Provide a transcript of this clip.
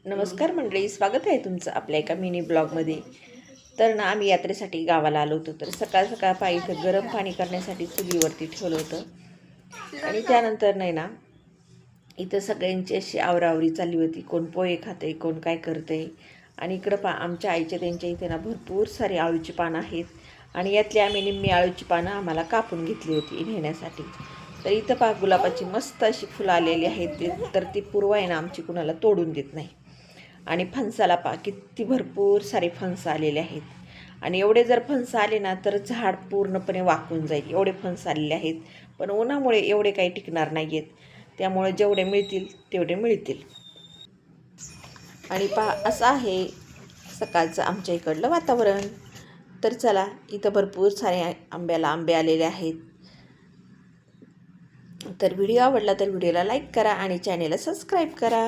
नमस्कार मंडळी, स्वागत आहे तुमचं आपल्या एका मिनी ब्लॉगमध्ये. तर ना आम्ही यात्रेसाठी गावाला आलो होतो. तर सकाळ सकाळ पायी इथं गरम पाणी करण्यासाठी चुलीवरती ठेवलं होतं आणि त्यानंतर नाही ना इथं सगळ्यांची अशी आवरावरी चालली होती. कोण पोहे खाते, कोण काय करते. आणि इकडं आमच्या आईच्या त्यांच्या इथे ना भरपूर सारी आळूची पानं आहेत आणि यातली आम्ही निम्मी आळूची पानं आम्हाला कापून घेतली होती नेण्यासाठी. तर इथं गुलाबाची मस्त अशी फुलं आलेली आहेत. तर ती पूर्व आहे ना आमची कुणाला तोडून देत नाही. आणि फणसाला किती भरपूर सारे फणस आलेले आहेत. आणि एवढे जर फणस आले ना तर झाड पूर्णपणे वाकून जाईल, एवढे फणस आलेले आहेत. पण उन्हामुळे एवढे काही टिकणार नाही आहेत. त्यामुळे जेवढे मिळतील तेवढे मिळतील. आणि असं आहे सकाळचं आमच्या इकडलं वातावरण. तर चला, इथं भरपूर सारे आंबे आलेले आहेत. तर व्हिडिओ आवडला तर व्हिडिओला लाईक करा आणि चॅनेलला सबस्क्राईब करा.